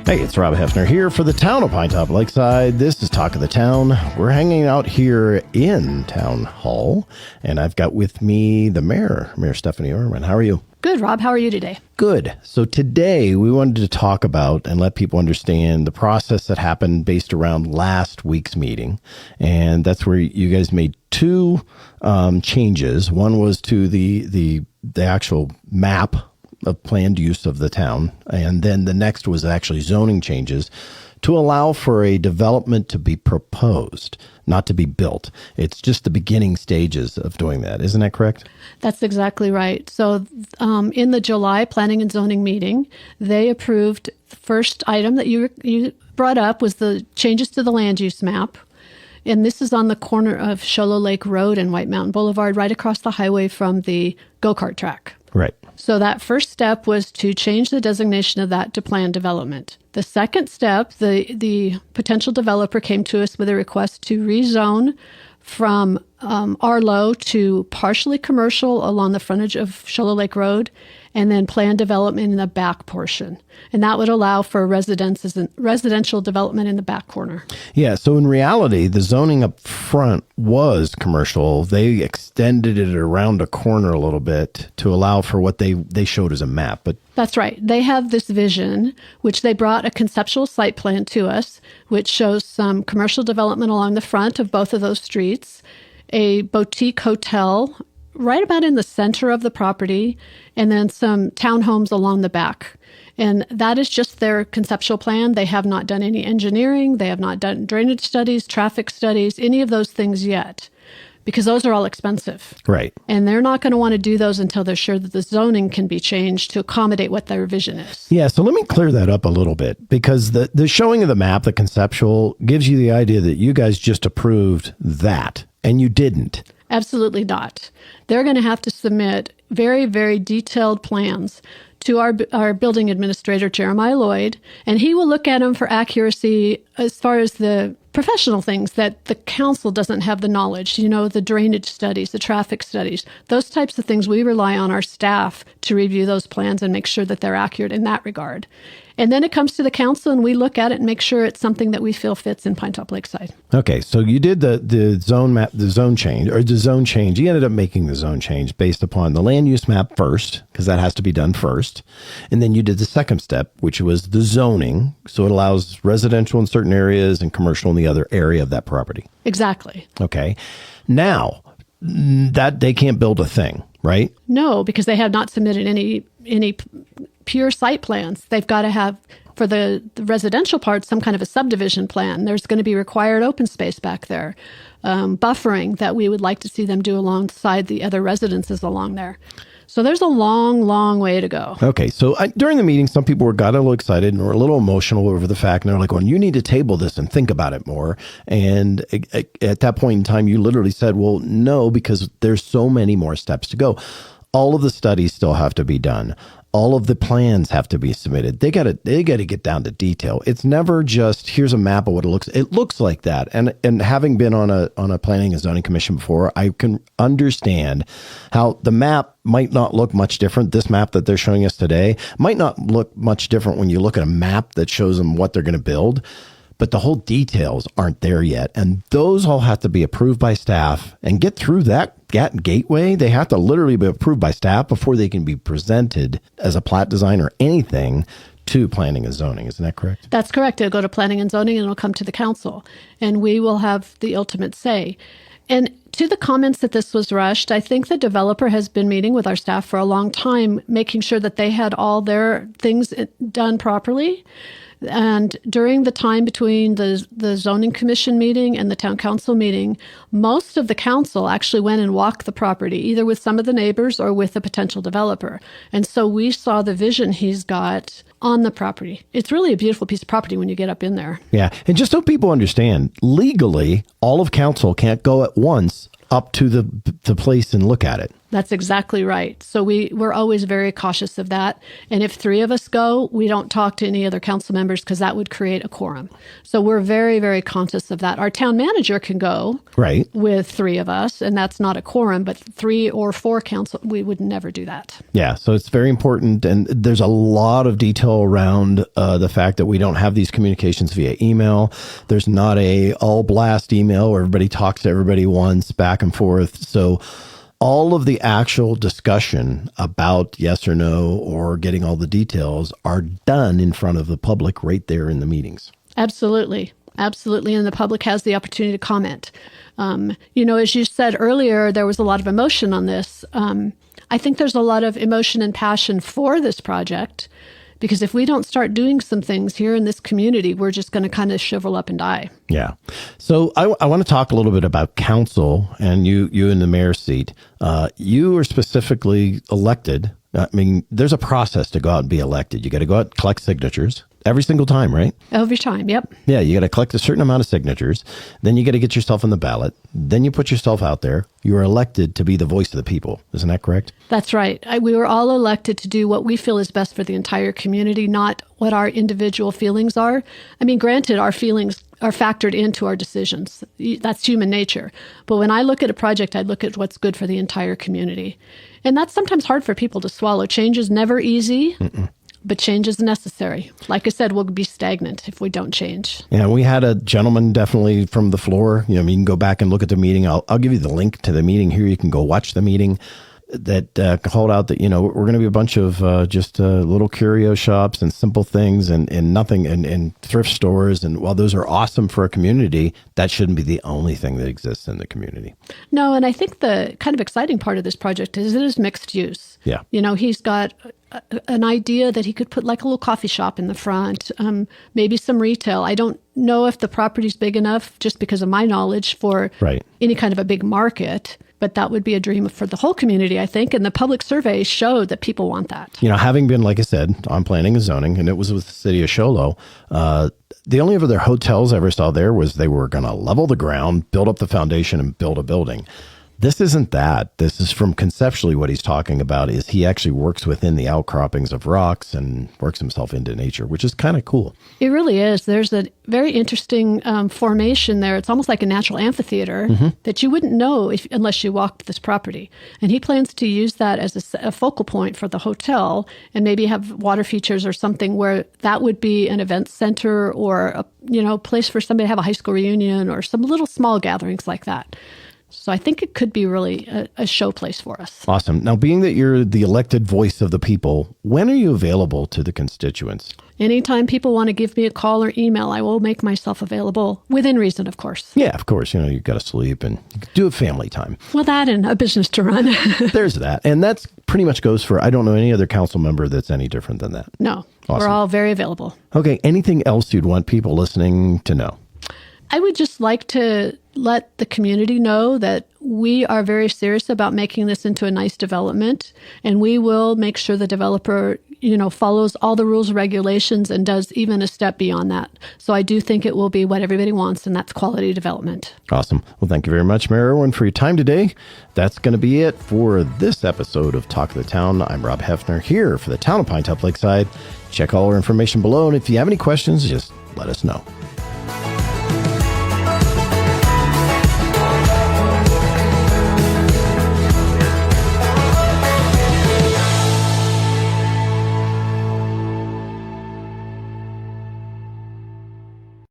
Hey, it's Rob Hefner here for the Town of Pinetop-Lakeside. This is Talk of the Town. We're hanging out here in Town Hall, and I've got with me the Mayor Stephanie Irwin. How are you? Good, Rob. How are you today? Good. So today we wanted to talk about and let people understand the process that happened based around last week's meeting. And that's where you guys made two changes. One was to the actual map of planned use of the town. And then the next was actually zoning changes to allow for a development to be proposed, not to be built. It's just the beginning stages of doing that. Isn't that correct? That's exactly right. So in the July Planning and Zoning meeting, they approved the first item that you brought up was the changes to the land use map. And this is on the corner of Shoal Lake Road and White Mountain Boulevard, right across the highway from the go-kart track. Right. So that first step was to change the designation of that to planned development. The second step, the potential developer came to us with a request to rezone from Arlo to partially commercial along the frontage of Shoal Lake Road, and then planned development in the back portion. And that would allow for residential development in the back corner. Yeah, so in reality, the zoning up front was commercial. They extended it around a corner a little bit to allow for what they showed as a map. But that's right. They have this vision, which they brought a conceptual site plan to us, which shows some commercial development along the front of both of those streets, a boutique hotel right about in the center of the property, and then some townhomes along the back. And that is just their conceptual plan. They have not done any engineering. They have not done drainage studies, traffic studies, any of those things yet, because those are all expensive. Right. And they're not going to want to do those until they're sure that the zoning can be changed to accommodate what their vision is. Yeah, so let me clear that up a little bit, because the showing of the map, the conceptual, gives you the idea that you guys just approved that, and you didn't. Absolutely not. They're going to have to submit very, very detailed plans to our building administrator, Jeremiah Lloyd, and he will look at them for accuracy as far as the professional things that the council doesn't have the knowledge, the drainage studies, the traffic studies, those types of things. We rely on our staff to review those plans and make sure that they're accurate in that regard. And then it comes to the council and we look at it and make sure it's something that we feel fits in Pinetop-Lakeside. Okay, so you did the zone map, the zone change. You ended up making the zone change based upon the land use map first, because that has to be done first. And then you did the second step, which was the zoning. So it allows residential in certain areas and commercial in the other area of that property. Exactly. Okay. Now, that they can't build a thing, right? No, because they have not submitted any pure site plans. They've got to have, for the residential part, some kind of a subdivision plan. There's going to be required open space back there, buffering that we would like to see them do alongside the other residences along there. So there's a long, long way to go. Okay. So during the meeting, some people got a little excited and were a little emotional over the fact. And they're like, well, you need to table this and think about it more. And at that point in time, you literally said, well, no, because there's so many more steps to go. All of the studies still have to be done. All of the plans have to be submitted. They got to get down to detail. It's never just here's a map of what it looks. It looks like that. And having been on a planning and zoning commission before, I can understand how the map might not look much different. This map that they're showing us today might not look much different when you look at a map that shows them what they're going to build. But the whole details aren't there yet. And those all have to be approved by staff and get through that gateway. They have to literally be approved by staff before they can be presented as a plat design or anything to planning and zoning. Isn't that correct? That's correct. It'll go to planning and zoning and it'll come to the council. And we will have the ultimate say. And to the comments that this was rushed, I think the developer has been meeting with our staff for a long time, making sure that they had all their things done properly. And during the time between the zoning commission meeting and the town council meeting, most of the council actually went and walked the property, either with some of the neighbors or with a potential developer. And so we saw the vision he's got on the property. It's really a beautiful piece of property when you get up in there. Yeah. And just so people understand, legally, all of council can't go at once up to the place and look at it. That's exactly right. So we're always very cautious of that. And if 3 of us go, we don't talk to any other council members because that would create a quorum. So we're very, very conscious of that. Our town manager can go Right. with 3 of us, and that's not a quorum, but 3 or 4 council, we would never do that. Yeah, so it's very important, and there's a lot of detail around the fact that we don't have these communications via email. There's not a all blast email where everybody talks to everybody once back and forth. So all of the actual discussion about yes or no or getting all the details are done in front of the public right there in the meetings. Absolutely. Absolutely. And the public has the opportunity to comment. As you said earlier, there was a lot of emotion on this. I think there's a lot of emotion and passion for this project, because if we don't start doing some things here in this community, we're just going to kind of shrivel up and die. Yeah. So I want to talk a little bit about council and you in the mayor's seat. You are specifically elected. I mean, there's a process to go out and be elected. You got to go out and collect signatures every single time, right? Every time. Yep. Yeah. You got to collect a certain amount of signatures. Then you got to get yourself on the ballot. Then you put yourself out there. You are elected to be the voice of the people. Isn't that correct? That's right. We were all elected to do what we feel is best for the entire community, not what our individual feelings are. I mean, granted, our feelings are factored into our decisions. That's human nature. But when I look at a project, I look at what's good for the entire community. And that's sometimes hard for people to swallow. Change is never easy. But change is necessary. Like I said, we'll be stagnant if we don't change. Yeah, we had a gentleman definitely from the floor. You can go back and look at the meeting. I'll give you the link to the meeting here. You can go watch the meeting. That called out that, we're going to be a bunch of just little curio shops and simple things and nothing and thrift stores. And while those are awesome for a community, that shouldn't be the only thing that exists in the community. No, and I think the kind of exciting part of this project is it is mixed use. Yeah. He's got an idea that he could put like a little coffee shop in the front, maybe some retail. I don't know if the property's big enough, just because of my knowledge, for any kind of a big market. But that would be a dream for the whole community, I think. And the public surveys showed that people want that. Having been, like I said, on planning and zoning, and it was with the city of Show Low, the only other hotels I ever saw there was they were going to level the ground, build up the foundation, and build a building. This isn't that. This is from conceptually what he's talking about is he actually works within the outcroppings of rocks and works himself into nature, which is kind of cool. It really is. There's a very interesting formation there. It's almost like a natural amphitheater that you wouldn't know unless you walked this property. And he plans to use that as a focal point for the hotel and maybe have water features or something where that would be an event center or a place for somebody to have a high school reunion or some little small gatherings like that. So I think it could be really a show place for us. Awesome. Now, being that you're the elected voice of the people, when are you available to the constituents? Anytime people want to give me a call or email, I will make myself available within reason, of course. Yeah, of course. You've got to sleep and do it family time. Well, that and a business to run. There's that. And that's pretty much goes for, I don't know any other council member that's any different than that. No, awesome. We're all very available. Okay. Anything else you'd want people listening to know? I would just like to let the community know that we are very serious about making this into a nice development, and we will make sure the developer, follows all the rules and regulations and does even a step beyond that. So I do think it will be what everybody wants, and that's quality development. Awesome. Well, thank you very much, Mayor Irwin, for your time today. That's going to be it for this episode of Talk of the Town. I'm Rob Hefner here for the Town of Pinetop-Lakeside. Check all our information below, and if you have any questions, just let us know.